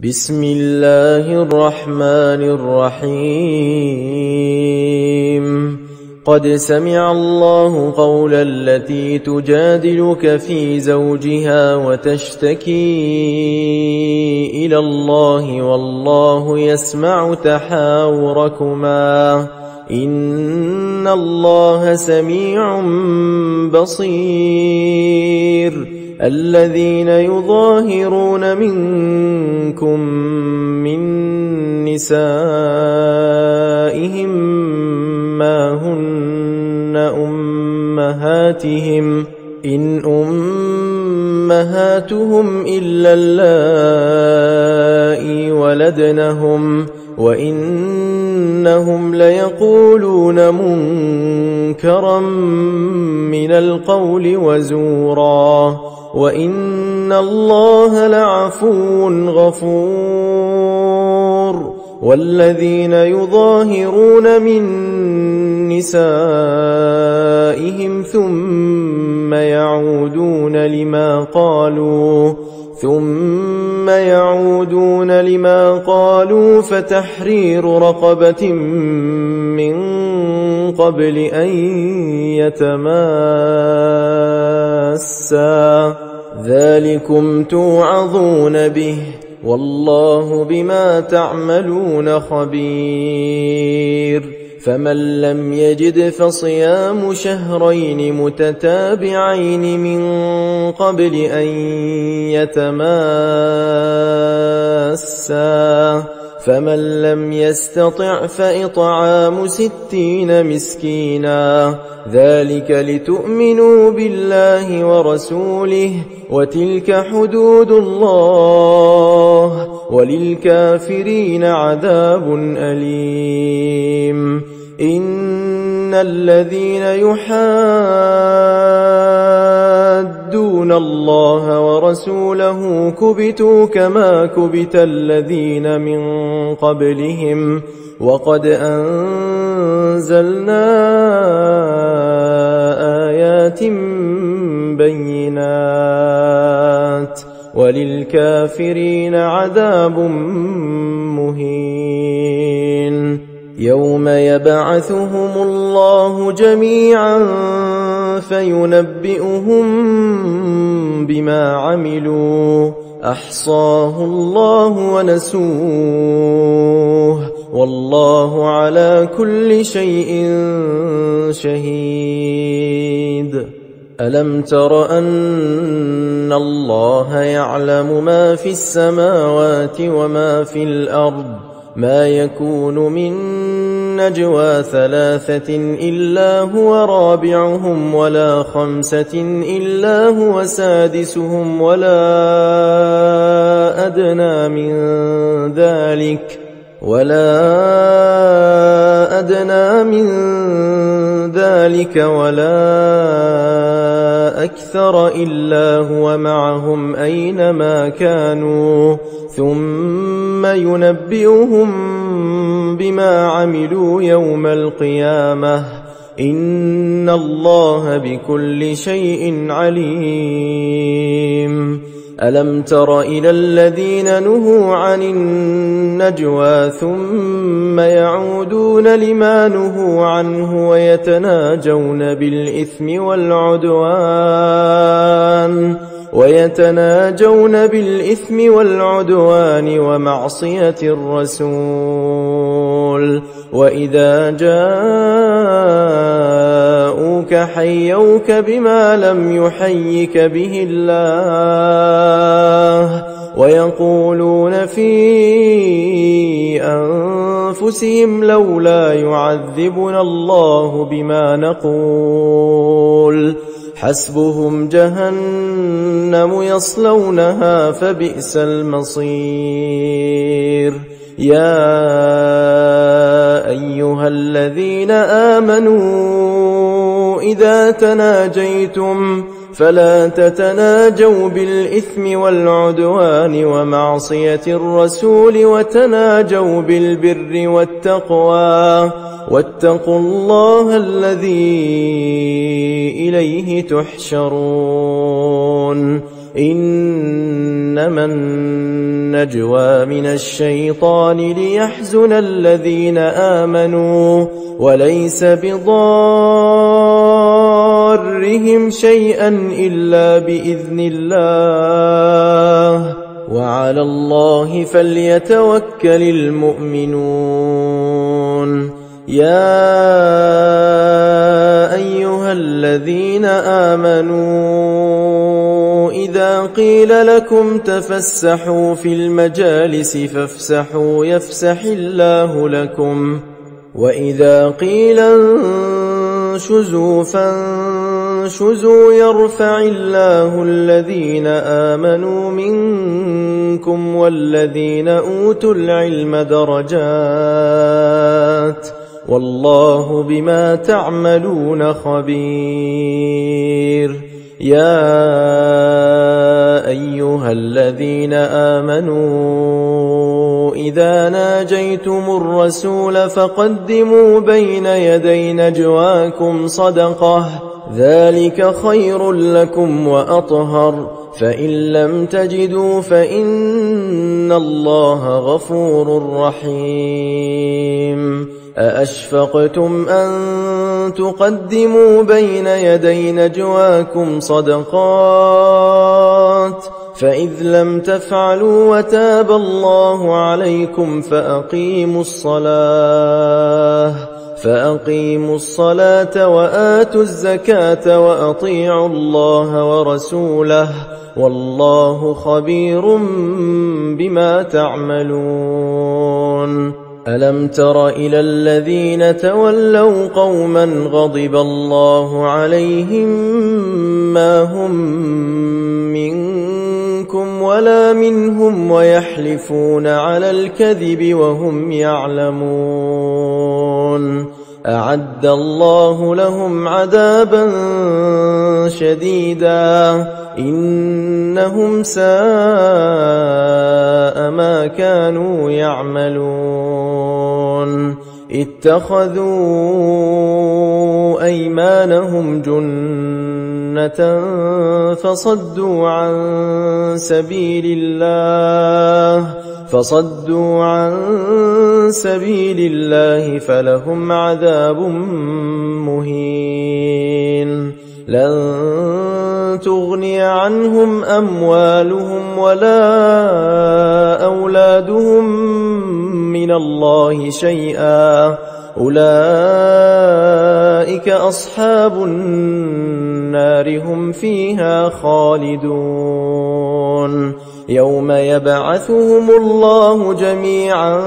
بسم الله الرحمن الرحيم قد سمع الله قول التي تجادلك في زوجها وتشتكي إلى الله والله يسمع تحاوركما إن الله سميع بصير الذين يظاهرون منكم من نسائهم ما هن أمهاتهم إن أمهاتهم إلا اللائي ولدنهم وإنهم ليقولون منكرا من القول وزورا وإن الله لعفو غفور والذين يظاهرون من نسائهم ثم يعودون لما قالوا فتحرير رقبة من قبل أن يتماسا ذلكم توعظون به والله بما تعملون خبير فمن لم يجد فصيام شهرين متتابعين من قبل أن يتماسا فمن لم يستطع فإطعام 60 مسكينا ذلك لتؤمنوا بالله ورسوله وتلك حدود الله وللكافرين عذاب أليم إن الذين يحادون الله ورسوله كبتوا كما كبت الذين من قبلهم وقد أنزلنا آيات بينات وللكافرين عذاب مهين يوم يبعثهم الله جميعا فينبئهم بما عملوا أحصاه الله ونسوه والله على كل شيء شهيد ألم تر أن الله يعلم ما في السماوات وما في الأرض ما يكون من نجوى 3 إلا هو رابعهم ولا 5 إلا هو سادسهم ولا أدنى من ذلك ولا أكثر إلا هو معهم أينما كانوا ثم ينبئهم بما عملوا يوم القيامة إن الله بكل شيء عليم ألم تر إلى الذين نهوا عن النجوى ثم يعودون لما نهوا عنه ويتناجون بالإثم والعدوان ومعصية الرسول وإذا جاءوك حيوك بما لم يحيك به الله ويقولون في أنفسهم لولا يعذبنا الله بما نقول حسبهم جهنم يصلونها فبئس المصير يا أيها الذين آمنوا إذا تناجيتم فلا تتناجوا بالإثم والعدوان ومعصية الرسول وتناجوا بالبر والتقوى واتقوا الله الذي إليه تحشرون إنما النجوى من الشيطان ليحزن الذين آمنوا وليس بضارهم شيئا إلا بإذن الله وعلى الله فليتوكل المؤمنون. يا أيها الذين آمنوا إذا قيل لكم تفسحوا في المجالس فافسحوا يفسح الله لكم وإذا قيل انشزوا فانشزوا يرفع الله الذين آمنوا منكم والذين أوتوا العلم درجات والله بما تعملون خبير. يا أيها الذين آمنوا إذا ناجيتم الرسول فقدموا بين يدي نجواكم صدقة ذلك خير لكم وأطهر فإن لم تجدوا فإن الله غفور رحيم. أأشفقتم أن تقدموا بين يدي نجواكم صدقات فإذ لم تفعلوا وتاب الله عليكم فأقيموا الصلاة وآتوا الزكاة وأطيعوا الله ورسوله والله خبير بما تعملون. ألم تر إلى الذين تولوا قوما غضب الله عليهم ما هم منكم ولا منهم ويحلفون على الكذب وهم يعلمون أعد الله لهم عذابا شديدا إنهم ساء ما كانوا يعملون. اتخذوا أيمانهم جنة فصدوا عن سبيل الله فلهم عذاب مهين. لن تغني عنهم أموالهم ولا أولادهم من الله شيئا أولئك أصحاب النار هم فيها خالدون. يوم يبعثهم الله جميعا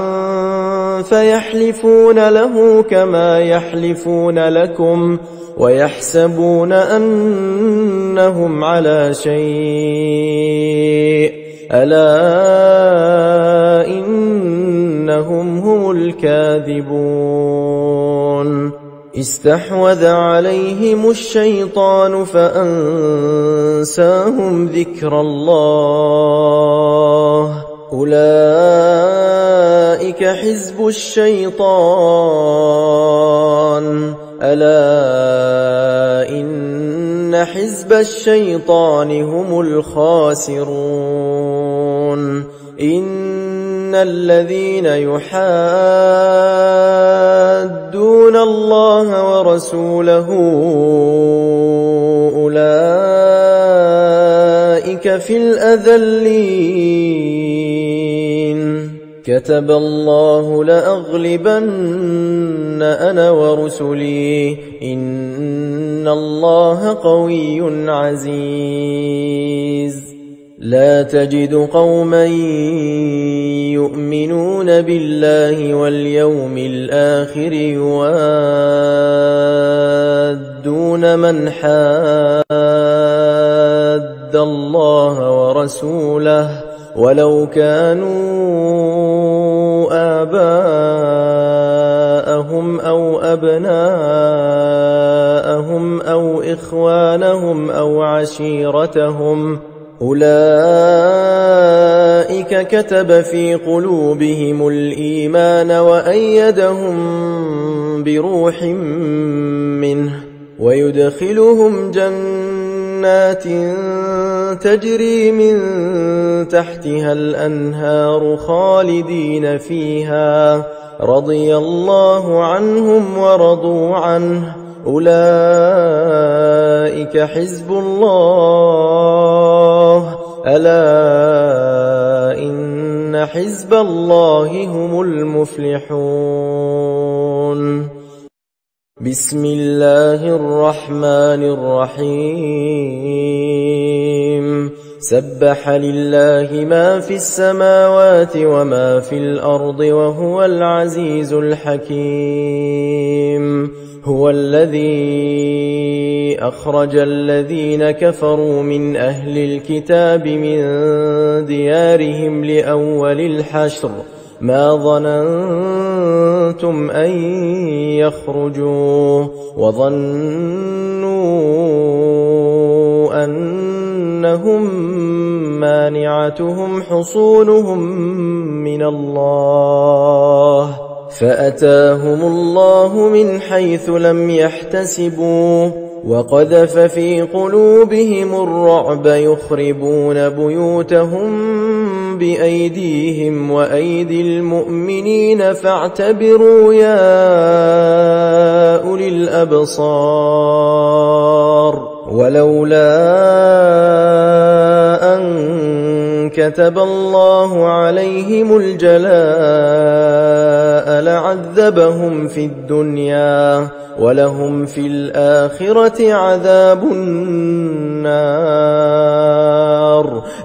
فيحلفون له كما يحلفون لكم ويحسبون أنهم على شيء ألا إنهم هم الكاذبون. استحوذ عليهم الشيطان فأنساهم ذكر الله أولئك حزب الشيطان ألا إن حزب الشيطان هم الخاسرون. إن الذين يحادون الله ورسوله أولئك في الأذلين. كتب الله لأغلبن أنا ورسلي إن الله قوي عزيز. لا تجد قوما يؤمنون بالله واليوم الآخر يوادون من حاد الله ورسوله ولو كانوا آباءهم أو أبناءهم أو إخوانهم أو عشيرتهم أولئك كتب في قلوبهم الإيمان وأيدهم بروح منه ويدخلهم جنات جنات تجري من تحتها الأنهار خالدين فيها رضي الله عنهم ورضوا عنه أولئك حزب الله ألا إن حزب الله هم المفلحون بسم الله الرحمن الرحيم سبح لله ما في السماوات وما في الأرض وهو العزيز الحكيم هو الذي أخرج الذين كفروا من أهل الكتاب من ديارهم لأول الحشر ما ظننتم أن يخرجوا وظنوا أنهم مانعتهم حصونهم من الله فأتاهم الله من حيث لم يحتسبوا وقذف في قلوبهم الرعب يخربون بيوتهم بأيديهم وأيدي المؤمنين فاعتبروا يا أولي الأبصار ولولا أن كتب الله عليهم الجلاء لعذبهم في الدنيا ولهم في الآخرة عذاب النار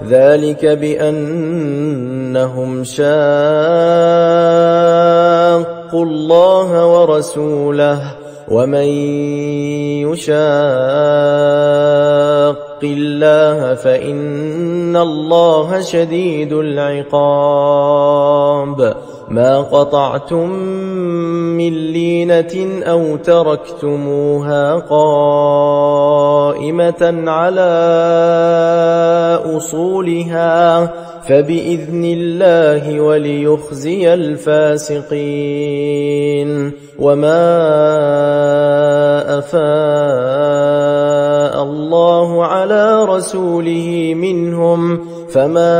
ذلك بأنهم شاقوا الله ورسوله ومن يشاق الله فإن الله شديد العقاب ما قطعتم من لينة أو تركتموها قائمة على أصولها فبإذن الله وليخزي الفاسقين وما أفاء الله على رسوله منهم فما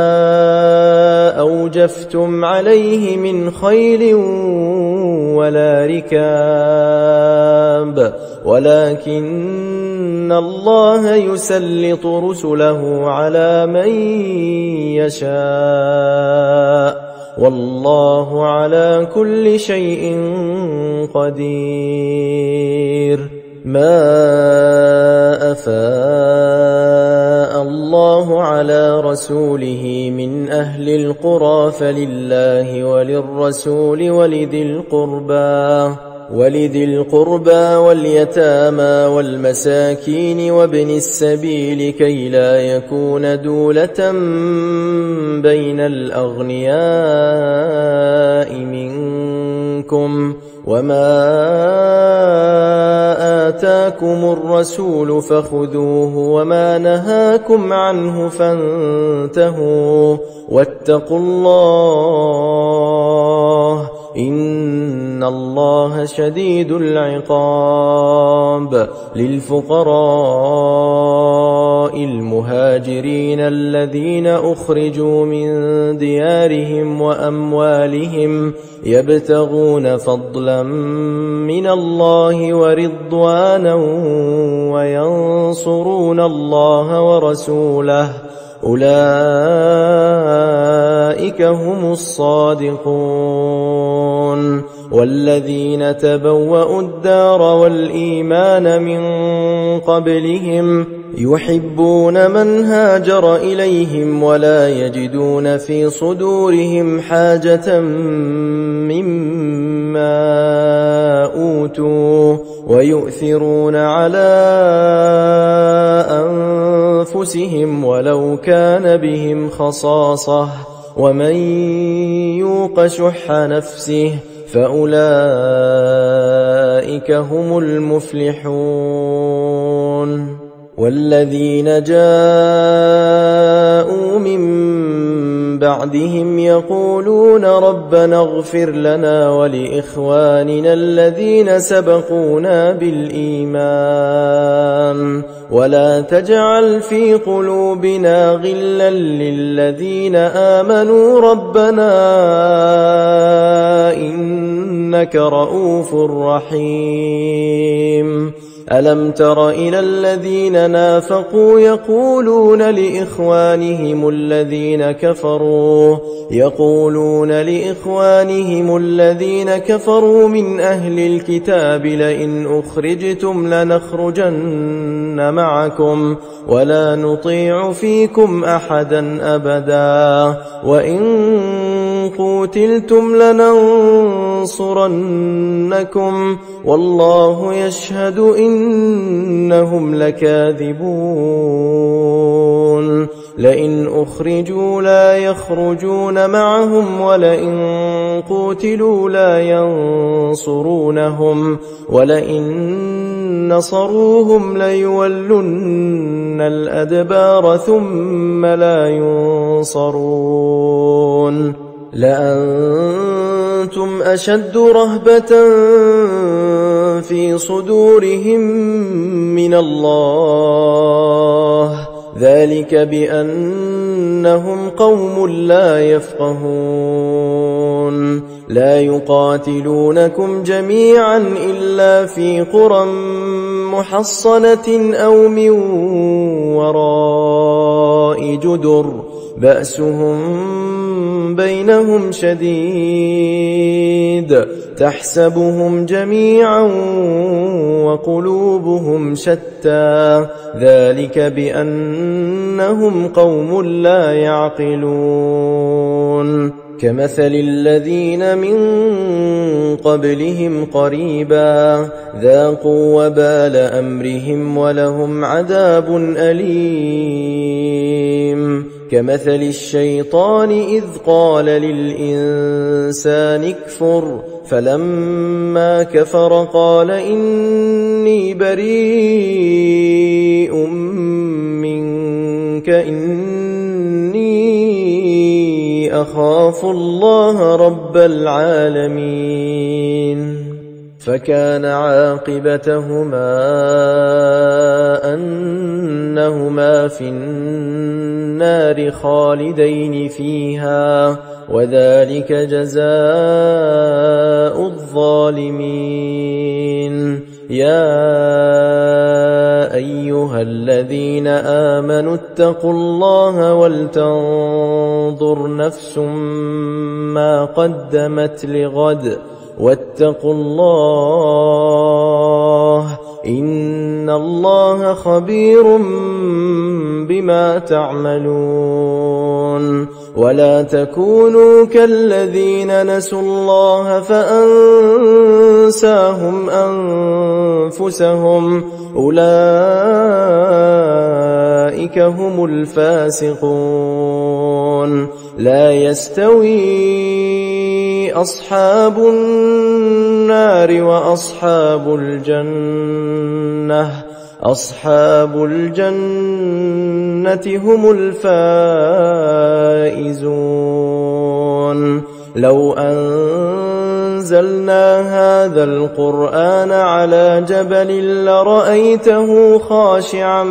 أوجفتم عليه من خيل ولا ركاب ولكن الله يسلط رسله على من يشاء والله على كل شيء قدير ما أفاء الله على رسوله من أهل القرى فلله وللرسول ولذي القربى واليتامى والمساكين وابن السبيل كي لا يكون دولة بين الأغنياء منكم وما آتاكم الرسول فخذوه وما نهاكم عنه فانتهوا واتقوا الله إن الله شديد العقاب للفقراء المهاجرين الذين أخرجوا من ديارهم وأموالهم يبتغون فضلا من الله ورضوانا وينصرون الله ورسوله أولئك هم الصادقون والذين تبوأوا الدار والإيمان من قبلهم يحبون من هاجر إليهم ولا يجدون في صدورهم حاجة مما أوتوا ويؤثرون على أنفسهم ولو كان بهم خصاصة ومن يوق شح نفسه فأولئك هم المفلحون والذين جاءوا من بعدهم يقولون ربنا اغفر لنا ولإخواننا الذين سبقونا بالإيمان ولا تجعل في قلوبنا غلا للذين آمنوا ربنا إنك رؤوف رحيم. ألم تر إلى الذين نافقوا يقولون لإخوانهم الذين كفروا من أهل الكتاب لئن أخرجتم لنخرجن معكم ولا نطيع فيكم أحدا أبدا وإن قوتلتم لننصرنكم والله يشهد إنهم لكاذبون. لئن أخرجوا لا يخرجون معهم ولئن قوتلوا لا ينصرونهم ولئن نصروهم ليولن الأدبار ثم لا ينصرون. لأنتم أشد رهبة في صدورهم من الله ذلك بأنهم قوم لا يفقهون. لا يقاتلونكم جميعا إلا في قرى محصنة أو من وراء جدر بأسهم بينهم شديد تحسبهم جميعا وقلوبهم شتى ذلك بأنهم قوم لا يعقلون. كمثل الذين من قبلهم قريبا ذاقوا وبال أمرهم ولهم عذاب أليم. كمثل الشيطان إذ قال للإنسان اكفر فلما كفر قال إني بريء منك إني أخاف الله رب العالمين. فكان عاقبتهما أنهما في النار خالدين فيها وذلك جزاء الظالمين. يا أيها الذين آمنوا اتقوا الله ولتنظر نفس ما قدمت لغد واتقوا الله إن الله خبير بما تعملون. ولا تكونوا كالذين نسوا الله فأنساهم أنفسهم أولئك هم الفاسقون. لا يستوي أصحاب النار وأصحاب الجنة أصحاب الجنة هم الفائزون. لو أنزلنا هذا القرآن على جبل لرأيته خاشعا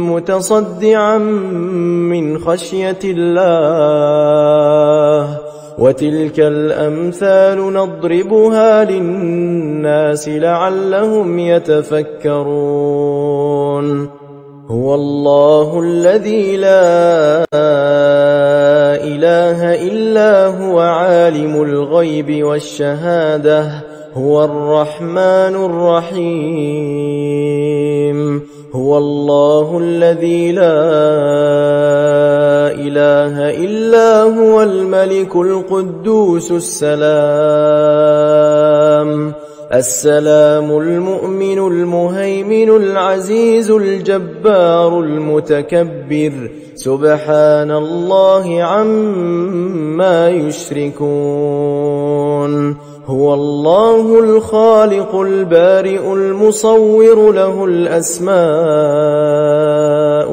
متصدعا من خشية الله. وتلك الأمثال نضربها للناس لعلهم يتفكرون. هو الله الذي لا إله إلا هو عالم الغيب والشهادة هو الرحمن الرحيم. هو الله الذي لا إله إلا هو الملك القدوس السلام المؤمن المهيمن العزيز الجبار المتكبر سبحان الله عما يشركون. هو الله الخالق البارئ المصور له الأسماء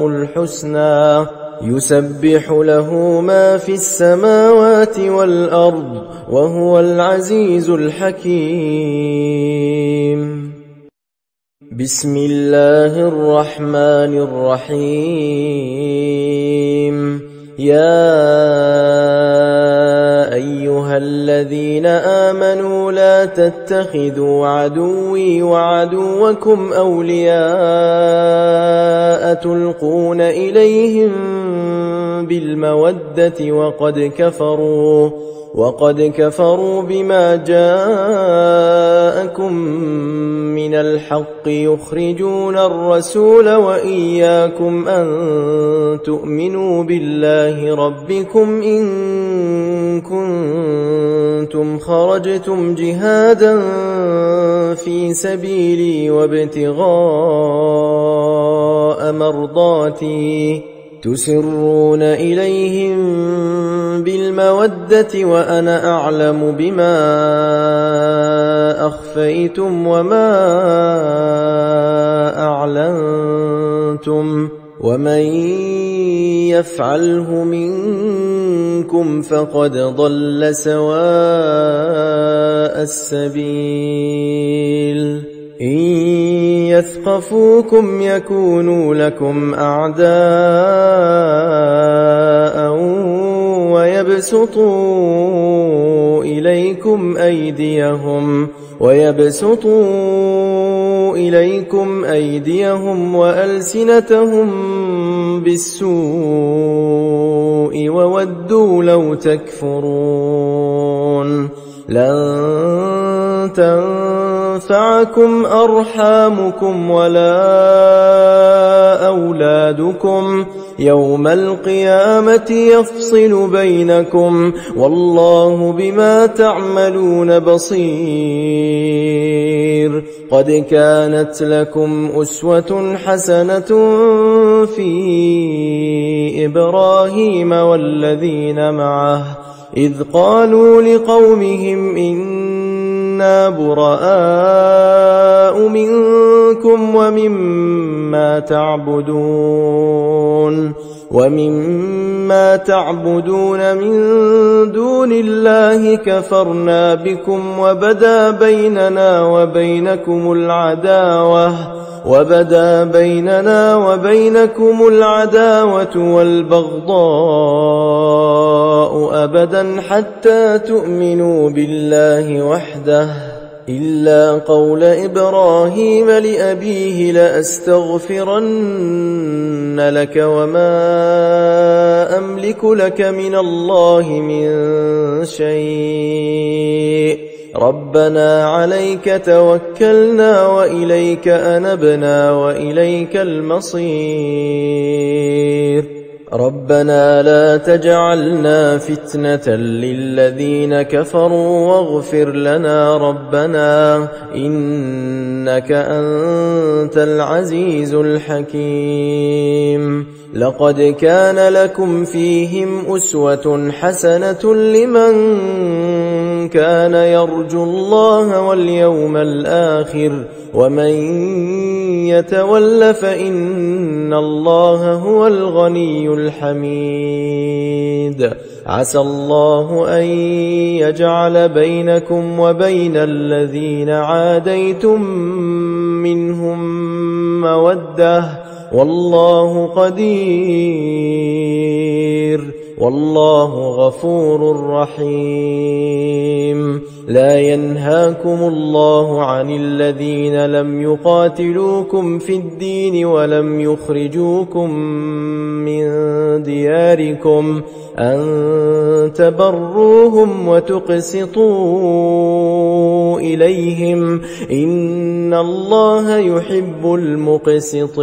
الحسنى يسبح له ما في السماوات والأرض وهو العزيز الحكيم. بسم الله الرحمن الرحيم. يا أيها الذين آمنوا لا تتخذوا عدوي وعدوكم أولياء تلقون إليهم بالمودة وقد كفروا بما جاءكم من الحق يخرجون الرسول وإياكم أن تؤمنوا بالله ربكم إن كنتم خرجتم جهادا في سبيلي وابتغاء مرضاتي تسرون إليهم بالمودة وأنا أعلم بما أخفيتم وما أعلنتم ومن يفعله منكم فقد ضل سواء السبيل. إن يثقفوكم يكونوا لكم أعداء ويبسطوا إليكم أيديهم وألسنتهم بالسوء وودوا لو تكفرون. لن تنفعكم أرحامكم ولا أولادكم يوم القيامة يفصل بينكم والله بما تعملون بصير. قد كانت لكم أسوة حسنة في إبراهيم والذين معه إذ قالوا لقومهم إنا براء منكم ومما تعبدون من دون الله كفرنا بكم وبدا بيننا وبينكم العداوة والبغضاء أبدا حتى تؤمنوا بالله وحده إلا قول إبراهيم لأبيه لأستغفرن لك وما أملك لك من الله من شيء ربنا عليك توكلنا وإليك أنبنا وإليك المصير. ربنا لا تجعلنا فتنة للذين كفروا واغفر لنا ربنا إنك أنت العزيز الحكيم. لقد كان لكم فيهم أسوة حسنة لمن كان يرجو الله واليوم الآخر ومن يتول فإن الله هو الغني الحميد. عسى الله أن يجعل بينكم وبين الذين عاديتم منهم مودة والله قدير والله غفور رحيم. لا ينهاكم الله عن الذين لم يقاتلوكم في الدين ولم يخرجوكم من دياركم أن تبروهم وتقسطوا إليهم إن الله يحب المقسطين.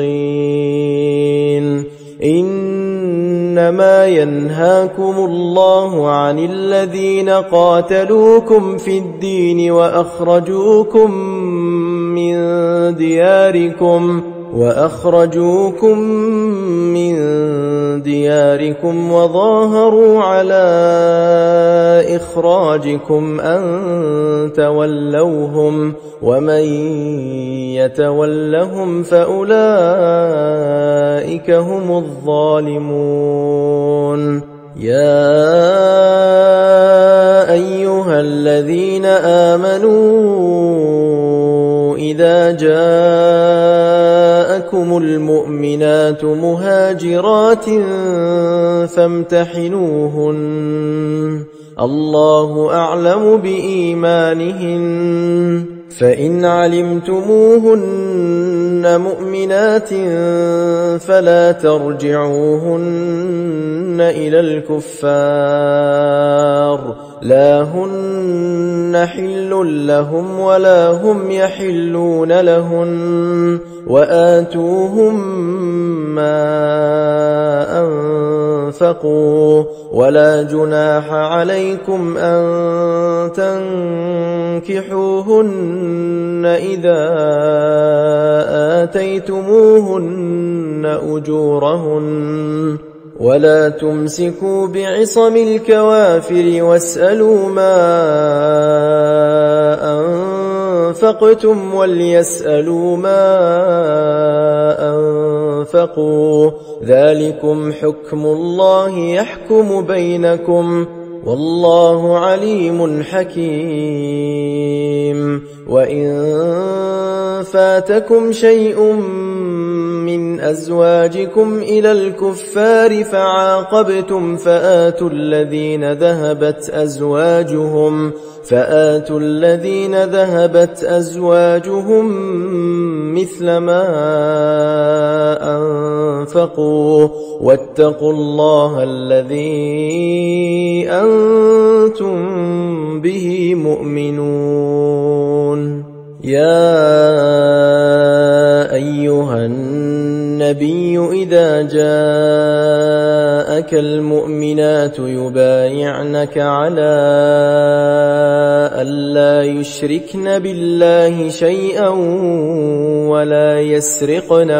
إنما ينهاكم الله عن الذين قاتلوكم في الدين وأخرجوكم من دياركم وظاهروا على إخراجكم أن تولوهم ومن يتولهم فأولئك هم الظالمون يا أيها الذين آمنوا إذا جاءكم المؤمنات مهاجرات فامتحنوهن الله أعلم بإيمانهن فإن علمتموهن مؤمنات فلا ترجعوهن إلى الكفار لا هن حل لهم ولا هم يحلون لهن وآتوهم ما أنفقوا ولا جناح عليكم أن تنكحوهن إذا آتيتموهن أجورهن ولا تمسكوا بعصم الكوافر واسألوا ما أنفقتم وليسألوا ما أنفقوا ذلكم حكم الله يحكم بينكم والله عليم حكيم وإن فاتكم شيء من أزواجكم إلى الكفار فعاقبتم فآتوا الذين ذهبت أزواجهم مثل ما أنفقوا واتقوا الله الذي أنتم به مؤمنون يا أيها النبي إذا جاءك المؤمنات يبايعنك على ألا يشركن بالله شيئا ولا يسرقن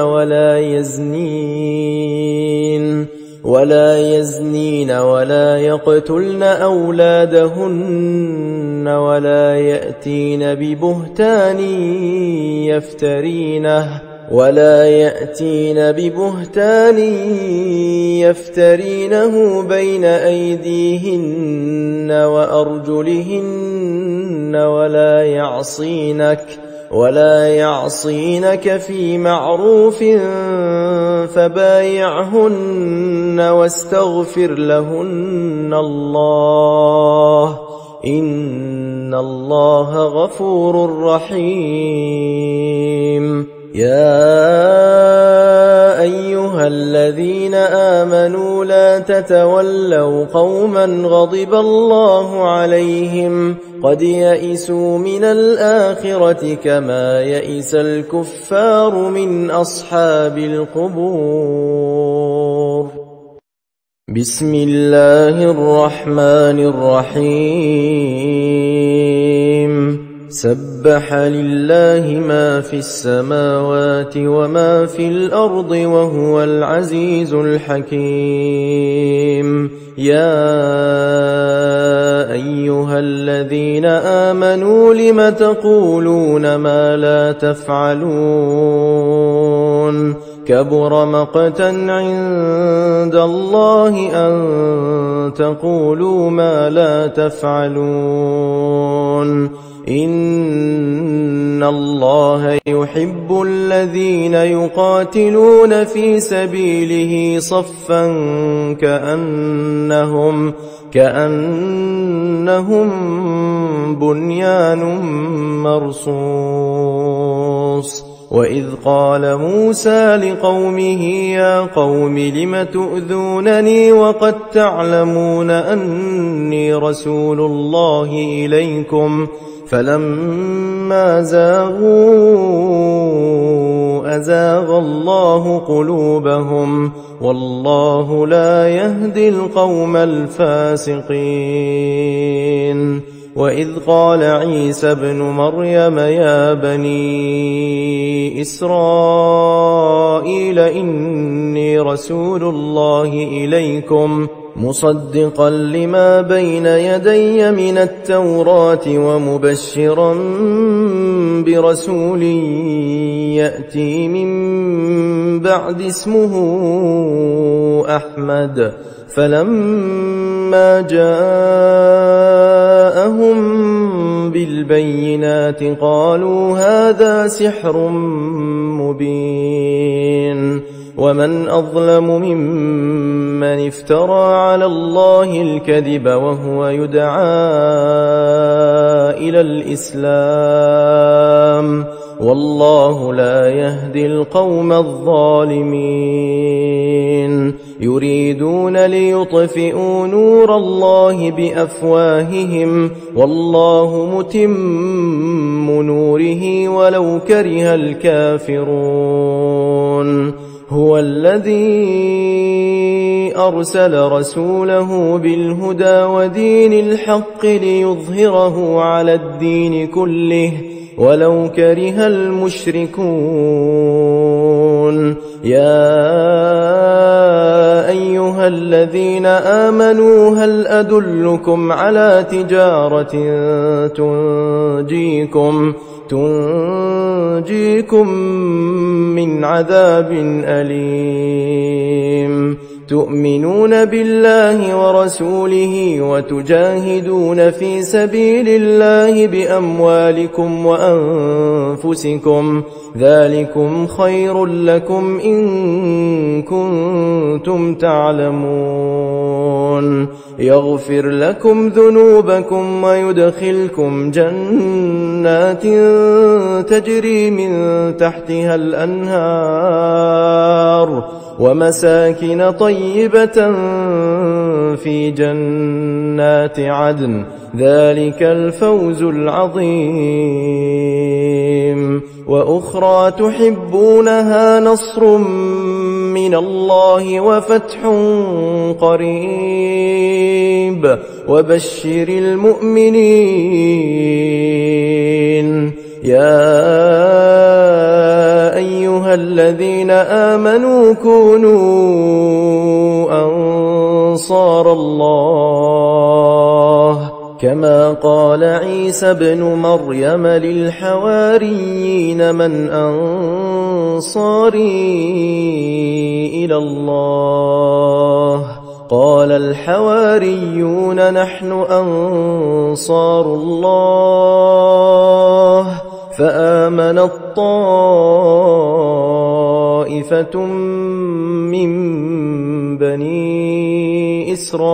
ولا يزنين ولا يقتلن أولادهن ولا يأتين ببهتان يفترينه بين أيديهن وأرجلهن ولا يعصينك في معروف فبايعهن واستغفر لهن الله إن الله غفور رحيم يا أيها الذين آمنوا لا تتولوا قوما غضب الله عليهم قد يئسوا من الآخرة كما يئس الكفار من أصحاب القبور بسم الله الرحمن الرحيم سبح لله ما في السماوات وما في الأرض وهو العزيز الحكيم يا أيها الذين آمنوا لم تقولون ما لا تفعلون كبر مقتا عند الله أن تقولوا ما لا تفعلون إن الله يحب الذين يقاتلون في سبيله صفا كأنهم بنيان مرصوص وإذ قال موسى لقومه يا قوم لم تؤذونني وقد تعلمون أني رسول الله إليكم فلما زاغوا أزاغ الله قلوبهم والله لا يهدي القوم الفاسقين وإذ قال عيسى ابن مريم يا بني إسرائيل إني رسول الله إليكم مصدقا لما بين يدي من التوراة ومبشرا برسول يأتي من بعد اسمه أحمد فلما جاءهم بالبينات قالوا هذا سحر مبين ومن أظلم ممن افترى على الله الكذب وهو يدعى إلى الإسلام والله لا يهدي القوم الظالمين يريدون ليطفئوا نور الله بأفواههم والله متم نوره ولو كره الكافرون هو الذي أرسل رسوله بالهدى ودين الحق ليظهره على الدين كله ولو كره المشركون يا أيها الذين آمنوا هل أدلكم على تجارة تنجيكم من عذاب أليم تؤمنون بالله ورسوله وتجاهدون في سبيل الله بأموالكم وأنفسكم ذلكم خير لكم إن كنتم تعلمون يغفر لكم ذنوبكم ويدخلكم جنات تجري من تحتها الأنهار ومساكن طيبة في جنات عدن ذلك الفوز العظيم وأخرى تحبونها نصر من الله وفتح قريب وبشر المؤمنين يا أيها الذين آمنوا كونوا أنصار الله كما قال عيسى ابن مريم للحواريين من أنصاري إلى الله قال الحواريون نحن أنصار الله فآمنت طائفة من بني إسرائيل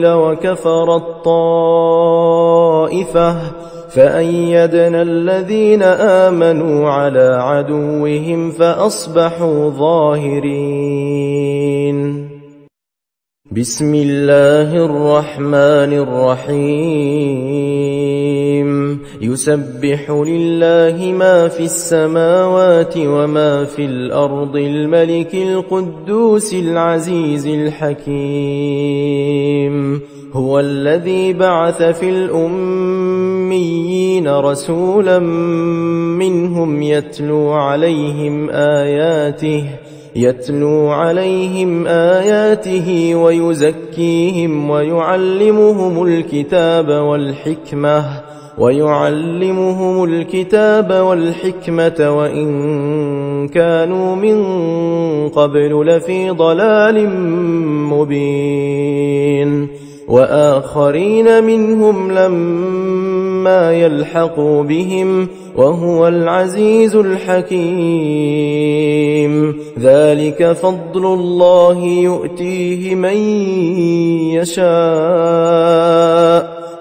وكفرت طائفة فأيدنا الذين آمنوا على عدوهم فأصبحوا ظاهرين بسم الله الرحمن الرحيم يسبح لله ما في السماوات وما في الأرض الملك القدوس العزيز الحكيم هو الذي بعث في الأميين رسولا منهم يتلو عليهم آياته ويزكيهم ويعلمهم الكتاب والحكمة وإن كانوا من قبل لفي ضلال مبين وآخرين منهم لما يلحقوا بهم وهو العزيز الحكيم ذلك فضل الله يؤتيه من يشاء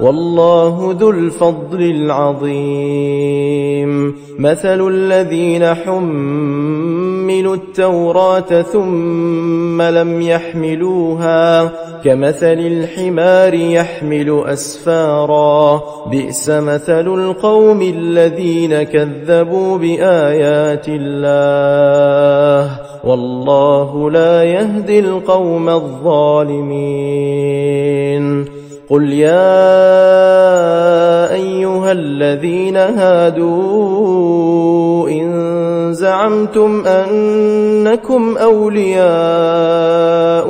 والله ذو الفضل العظيم مثل الذين حملوا التوراة ثم لم يحملوها كمثل الحمار يحمل أسفارا بئس مثل القوم الذين كذبوا بآيات الله والله لا يهدي القوم الظالمين قل يا أيها الذين هادوا إن زعمتم أنكم أولياء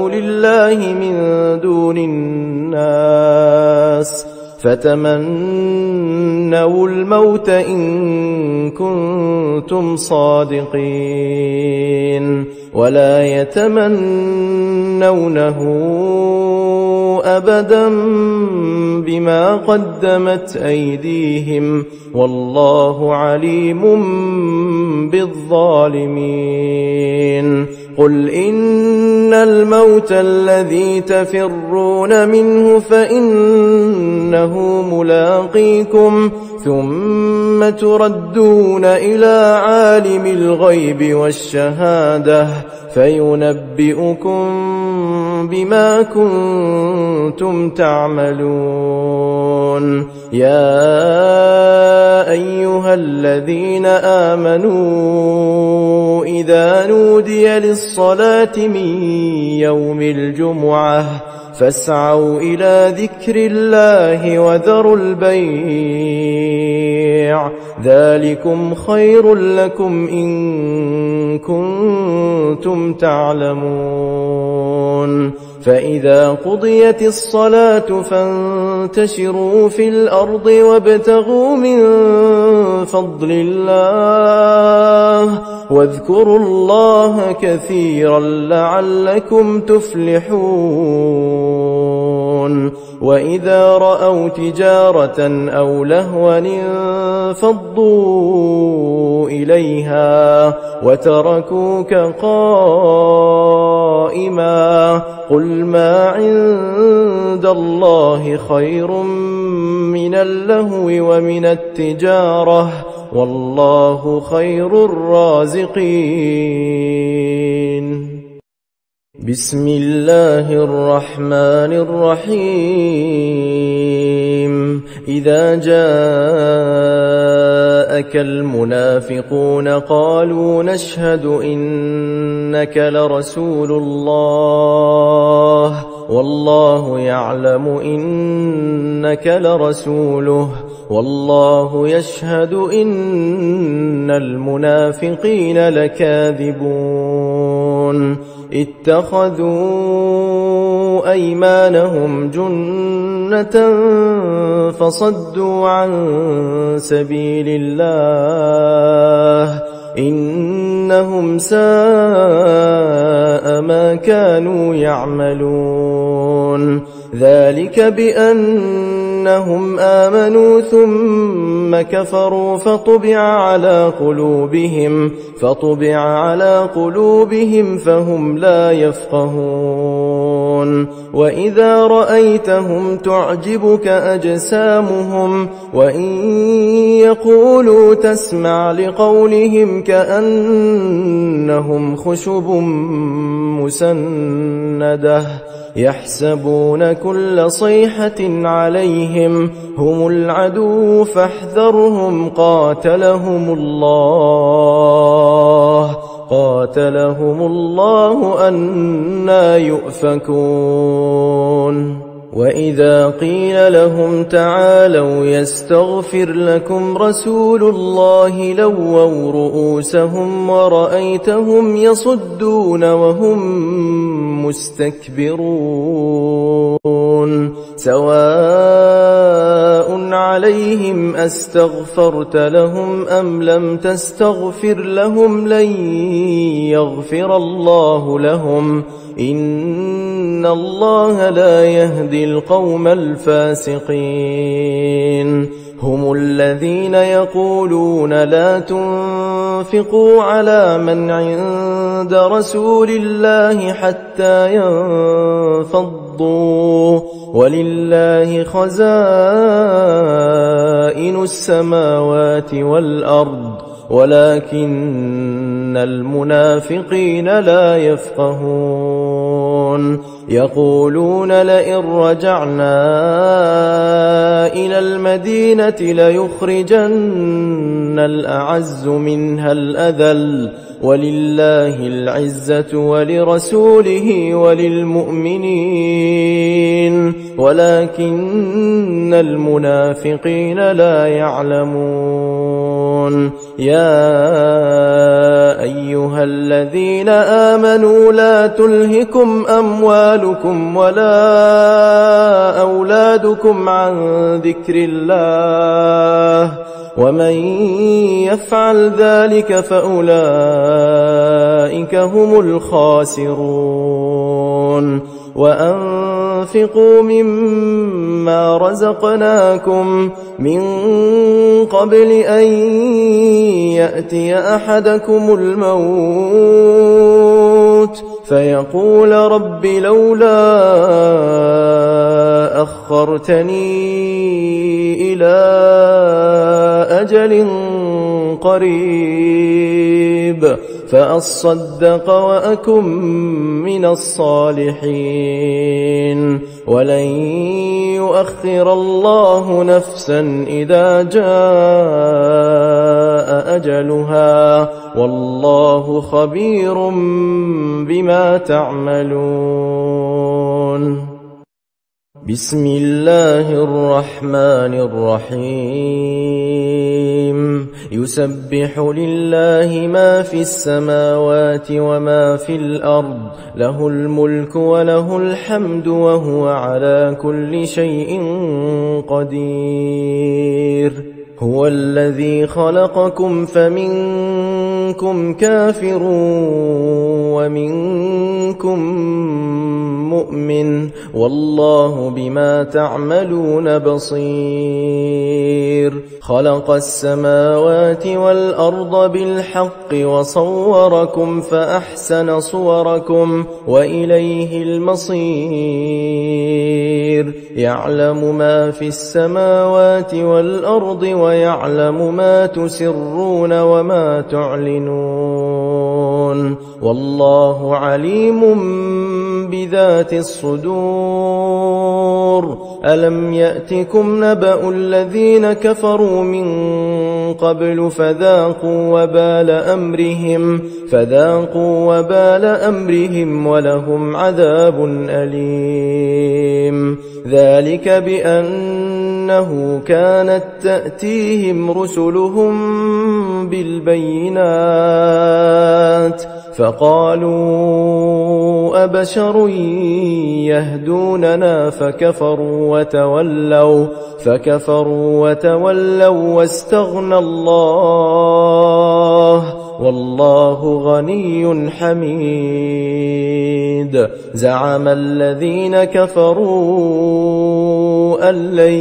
لله من دون الناس فتمنوا الموت إن كنتم صادقين ولا يتمنونه أبدا بما قدمت أيديهم والله عليم بالظالمين قل إن الموت الذي تفرون منه فإنه ملاقيكم ثم تردون إلى عالم الغيب والشهادة فينبئكم بما كنتم تعملون يا أيها الذين آمنوا إذا نودي للصلاة من يوم الجمعة فاسعوا إلى ذكر الله وذروا البيع ذلكم خير لكم إن كنتم تعلمون فإذا قضيت الصلاة فانتشروا في الأرض وابتغوا من فضل الله واذكروا الله كثيرا لعلكم تفلحون وإذا رأوا تجارة أو لهوا انفضوا إليها وتركوك قائما قل ما عند الله خير من اللهو ومن التجارة والله خير الرازقين بسم الله الرحمن الرحيم إذا جاءك المنافقون قالوا نشهد إنك لرسول الله والله يعلم إنك لرسوله والله يشهد إن المنافقين لكاذبون اتخذوا أيمانهم جنة فصدوا عن سبيل الله إنهم ساء ما كانوا يعملون ذلك بأنهم آمنوا ثم كفروا فطبع على قلوبهم فهم لا يفقهون وإذا رأيتهم تعجبك أجسامهم وإن يقولوا تسمع لقولهم كأنهم خشب مسندة يحسبون كل صيحة عليهم هم العدو فاحذرهم قاتلهم الله أنى يؤفكون وإذا قيل لهم تعالوا يستغفر لكم رسول الله لووا رؤوسهم ورأيتهم يصدون وهم مستكبرون سواء عليهم أستغفرت لهم أم لم تستغفر لهم لن يغفر الله لهم إن الله لا يهدي القوم الفاسقين هم الذين يقولون لا تنفقوا على من عند رسول الله حتى ينفضوا ولله خزائن السماوات والأرض ولكن المنافقين لا يفقهون يقولون لئن رجعنا إلى المدينة ليخرجن الأعز منها الأذل ولله العزة ولرسوله وللمؤمنين ولكن المنافقين لا يعلمون. يا أيها الذين آمنوا لا تلهكم أموالكم ولا أولادكم عن ذكر الله ومن يفعل ذلك فأولئك هم الخاسرون. وأنفقوا مما رزقناكم من قبل أن يأتي أحدكم الموت فيقول رب لولا أخرتني إلى أجل قريب فأصدق وأكن من الصالحين ولن يؤخر الله نفسا إذا جاء أجلها والله خبير بما تعملون. بسم الله الرحمن الرحيم. يسبح لله ما في السماوات وما في الأرض له الملك وله الحمد وهو على كل شيء قدير. هو الذي خلقكم فمنكم كافر ومنكم مؤمن والله بما تعملون بصير. خلق السماوات والأرض بالحق وصوركم فأحسن صوركم وإليه المصير. يعلم ما في السماوات والأرض ويعلم ما تسرون وما تعلنون والله عليم بذات الصدور. ألم يأتكم نبأ الذين كفروا من قبل فذاقوا وبال أمرهم ولهم عذاب أليم. ذلك بأنه كانت تأتيهم رسلهم بالبينات فقالوا أبشر يهدوننا فكفروا وتولوا واستغنى الله والله غني حميد. زعم الذين كفروا أن لن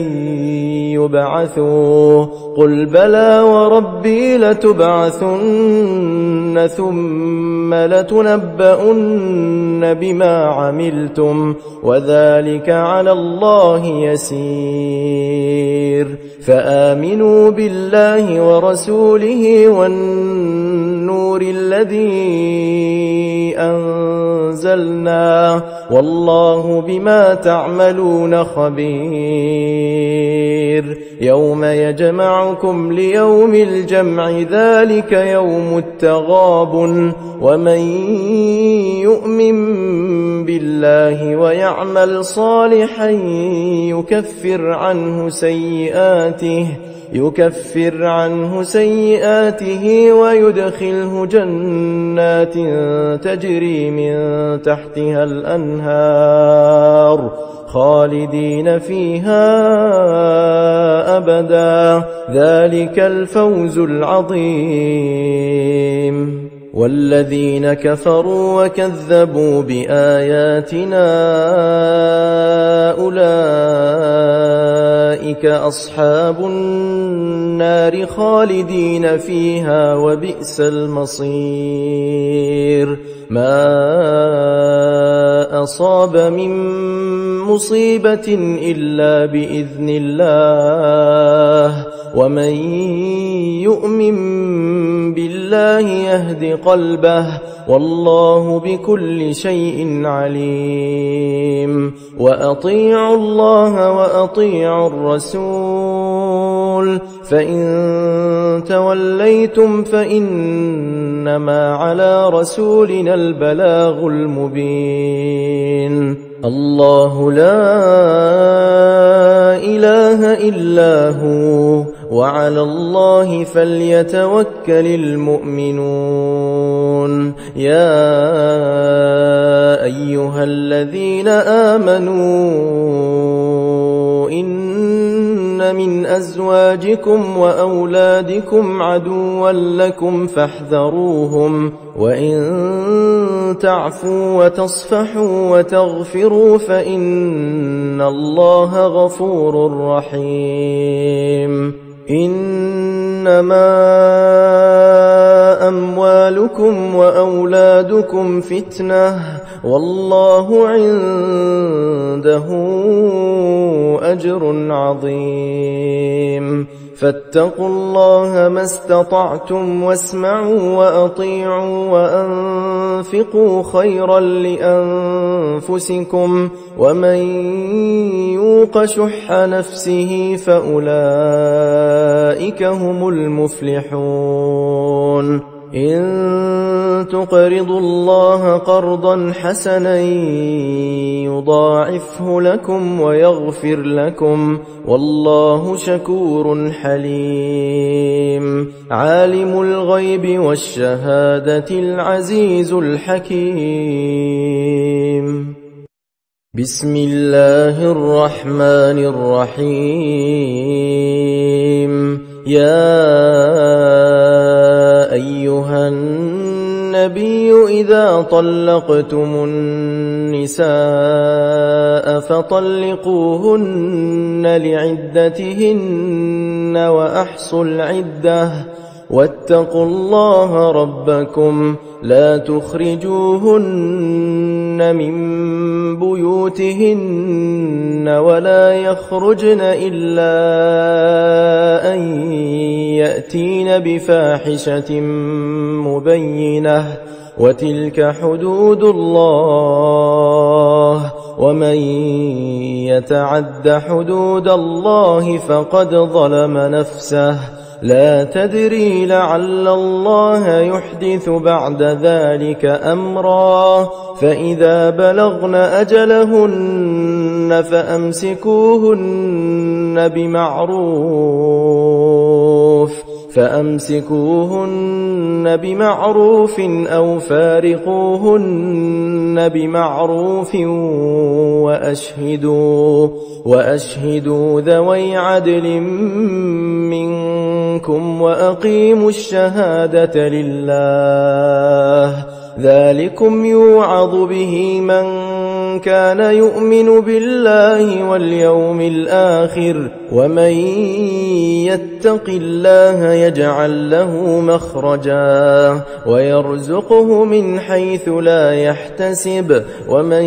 يبعثوا قل بلى وربي لتبعثن ثم لتنبؤن بما عملتم وذلك على الله يسير. فآمنوا بالله ورسوله والنور الذي أنزلنا والله بما تعملون خبير. يوم يجمعكم ليوم الجمع ذلك يوم التغابن ومن يؤمن بالله ويعمل صالحا يكفر عنه سيئاته ويدخله جنات تجري من تحتها الأنهار خالدين فيها أبدا ذلك الفوز العظيم. والذين كفروا وكذبوا بآياتنا أولئك أصحاب النار خالدين فيها وبئس المصير. ما أصاب من مصيبة إلا بإذن الله ومن يؤمن بالله يهد قلبه والله بكل شيء عليم. وأطيعوا الله وأطيعوا الرسول الرَّسُولِ فَإِن تَوَلَّيْتُمْ فَإِنَّمَا عَلَى رَسُولِنَا الْبَلَاغُ الْمُبِينُ الله لا إله إلا هو وعلى الله فليتوكل المؤمنون يا أيها الذين آمنوا إن من أزواجكم وأولادكم عدوا لكم فاحذروهم وإن تعفوا وتصفحوا وتغفروا فإن الله غفور رحيم إنما أموالكم وأولادكم فتنة والله عنده أجر عظيم فاتقوا الله ما استطعتم واسمعوا وأطيعوا وأنفقوا خيرا لأنفسكم ومن يوق شح نفسه فأولئك هم المفلحون إن تقرضوا الله قرضا حسنا يضاعفه لكم ويغفر لكم والله شكور حليم عالم الغيب والشهادة العزيز الحكيم بسم الله الرحمن الرحيم يا أيها النبي إذا طلقتم النساء فطلقوهن لعدتهن وأحصوا العدة واتقوا الله ربكم لا تخرجوهن من بيوتهن ولا يخرجن إلا أن يأتين بفاحشة مبينة وتلك حدود الله ومن يتعد حدود الله فقد ظلم نفسه لا تدري لعل الله يحدث بعد ذلك أمرا فإذا بلغن أجلهن فأمسكوهن بمعروف أو فارقوهن بمعروف وأشهدوا ذوي عدل منكم وأقيموا الشهادة لله ذلكم يوعظ به من كان يؤمن بالله واليوم الآخر ومن يتق الله يجعل له مخرجا ويرزقه من حيث لا يحتسب ومن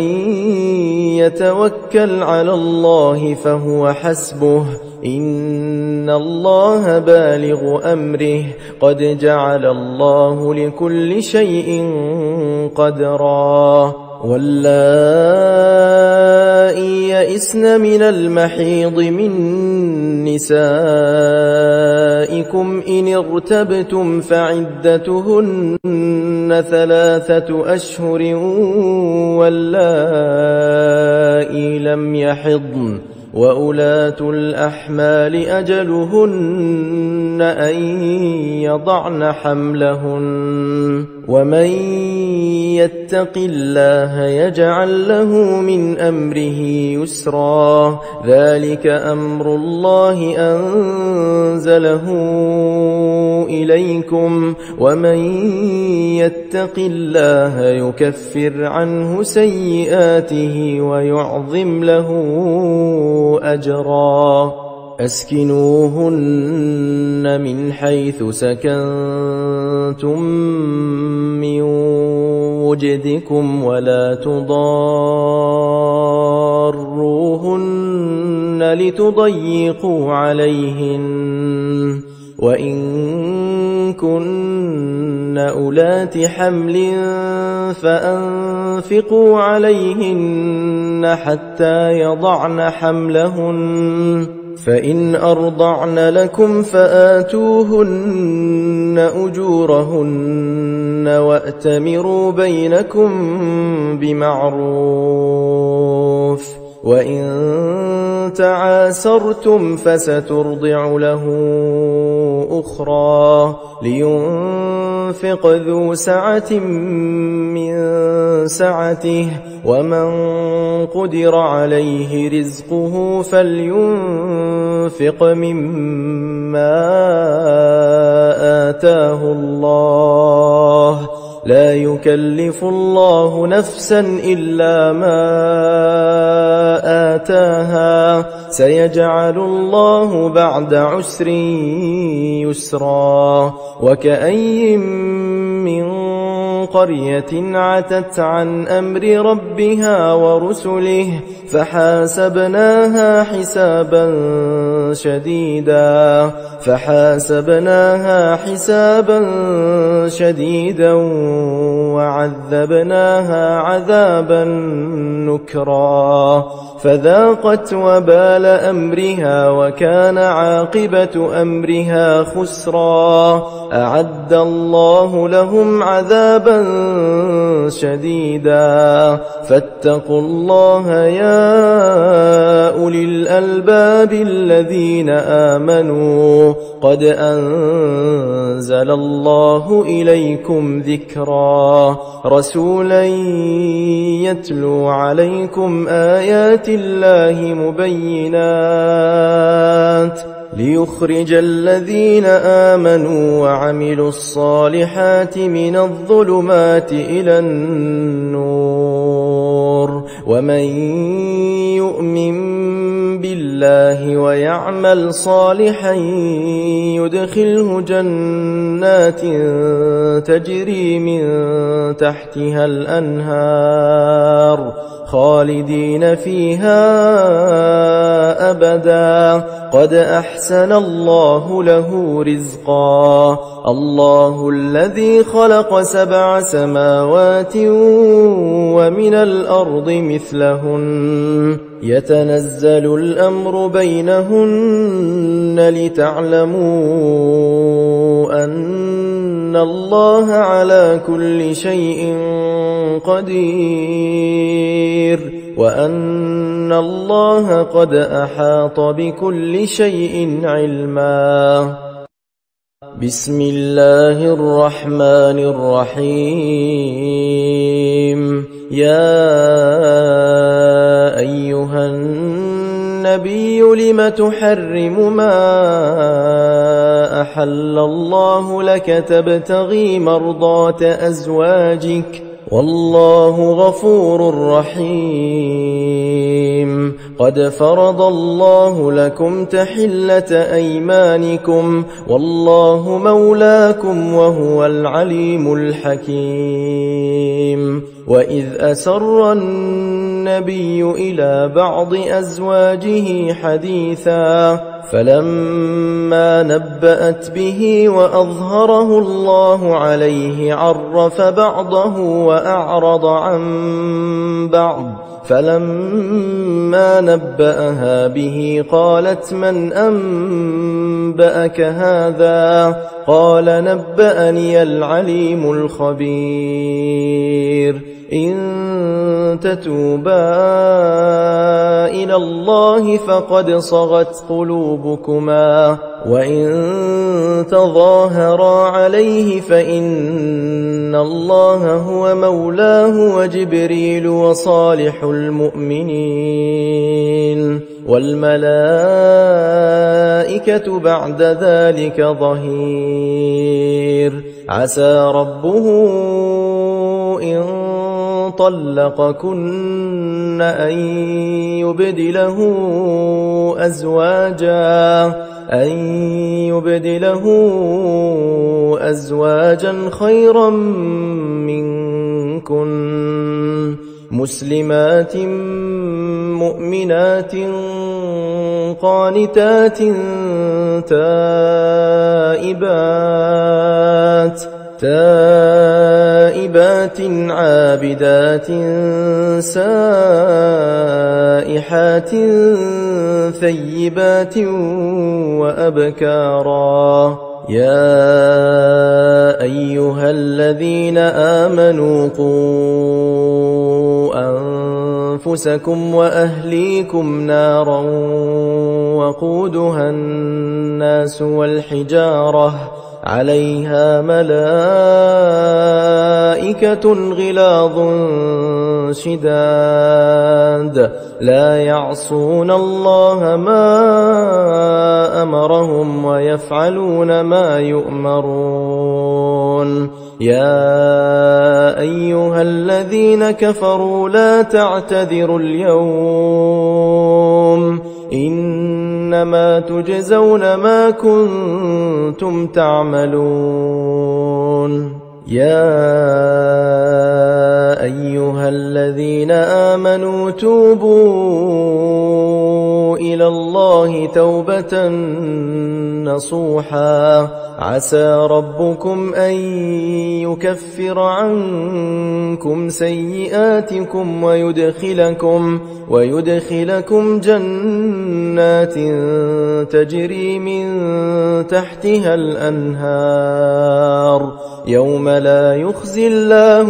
يتوكل على الله فهو حسبه إن الله بالغ أمره قد جعل الله لكل شيء قدرا واللائي يئسن من المحيض من نسائكم إن ارتبتم فعدتهن 3 أشهر واللائي لم يحضن وأولاة الأحمال أجلهن أن يضعن حملهن ومن يتق الله يجعل له من أمره يسرا ذلك أمر الله أنزله إليكم ومن يتق الله يكفر عنه سيئاته ويعظم له أجرا أسكنوهن من حيث سكنتم من وجدكم ولا تضاروهن لتضيقوا عليهن وإن كن أولات حمل فأنفقوا عليهن حتى يضعن حملهن فإن أرضعن لكم فآتوهن أجورهن وأتمروا بينكم بمعروف وإن تعاسرتم فسترضع له أخرى لينفق ذو سعة من سعته ومن قدر عليه رزقه فلينفق مما آتاه الله لا يكلف الله نفسا إلا ما آتاها سيجعل الله بعد عسر يسرا وكأي من قرية عتت عن أمر ربها ورسله فحاسبناها حسابا شديدا وعذبناها عذابا نكرا فذاقت وبال أمرها وكان عاقبة أمرها خسرا أعد الله لهم عذابا شديدا فاتقوا الله يا أولي الألباب الذين آمنوا قد أنزل الله إليكم ذكرا رسولا يتلو عليكم آيات الله مبينات ليخرج الذين آمنوا وعملوا الصالحات من الظلمات إلى النور ومن يؤمن بالله ويعمل صالحا يدخله جنات تجري من تحتها الأنهار خالدين فيها أبدا قد أحسن الله له رزقا الله الذي خلق 7 سماوات ومن الأرض مثلهن يتنزل الأمر بينهن لتعلموا أن الله على كل شيء قدير وأن الله قد أحاط بكل شيء علما بسم الله الرحمن الرحيم يا أيها النبي لم تحرم ما أحل الله لك تبتغي مرضات أزواجك والله غفور رحيم قد فرض الله لكم تحلة أيمانكم والله مولاكم وهو العليم الحكيم وإذ أسر النبي إلى بعض أزواجه حديثا فلما نبأت به وأظهره الله عليه عرف بعضه وأعرض عن بعض فلما نبأها به قالت من أنبأك هذا قال نبأني العليم الخبير إن تتوبا إلى الله فقد صغت قلوبكما وإن تظاهرا عليه فإن الله هو مولاه وجبريل وصالح المؤمنين والملائكة بعد ذلك ظهير عسى ربه إن طلقكن أن يبدله أزواجا خيرا منكن مسلمات مؤمنات قانتات تائبات عابدات سائحات صالحات ثيبات وأبكارا يا أيها الذين آمنوا قوا أنفسكم وأهليكم نارا وقودها الناس والحجارة عليها ملائكة غلاظ شداد لا يعصون الله ما أمرهم ويفعلون ما يؤمرون يا أيها الذين كفروا لا تعتذروا اليوم إنما تجزون ما كنتم تعملون يا أيها الذين آمنوا توبوا إلى الله توبة نصوحا عسى ربكم أن يكفر عنكم سيئاتكم ويدخلكم جنات تجري من تحتها الأنهار يوم لا يخزي الله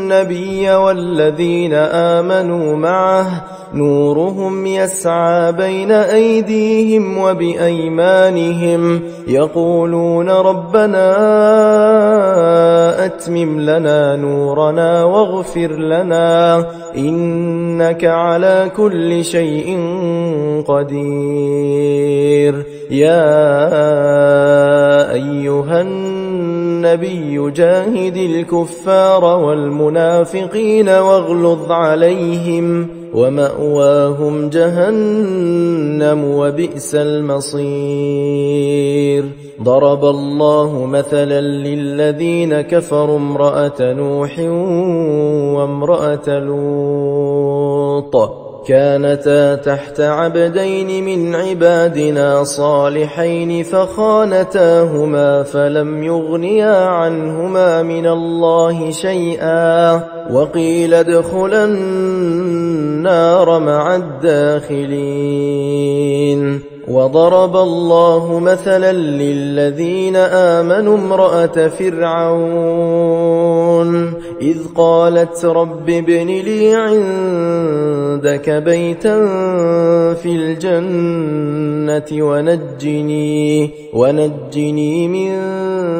النبي والذين آمنوا معه نورهم يسعى بين أيديهم وبأيمانهم يقولون ربنا أتمم لنا نورنا واغفر لنا إنك على كل شيء قدير يا أيها النبي جاهد الكفار والمنافقين واغلظ عليهم ومأواهم جهنم وبئس المصير ضرب الله مثلا للذين كفروا امرأة نوح وامرأة لوط كانتا تحت عبدين من عبادنا صالحين فخانتاهما فلم يغنيا عنهما من الله شيئا وقيل ادخلا النار مع الداخلين وضرب الله مثلا للذين آمنوا امرأة فرعون إذ قالت رب ابن لي عندك بيتا في الجنة ونجني من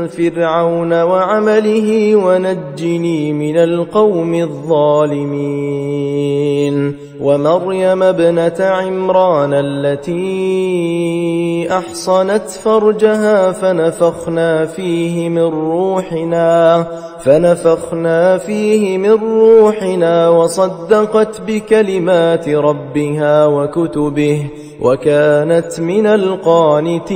فرعون وعمله ونجني من القوم الظالمين ومريم ابنة عمران التي أحصنت فرجها فنفخنا فيه من روحنا وصدقت بكلمات ربها وكتبه وكانت من القانتين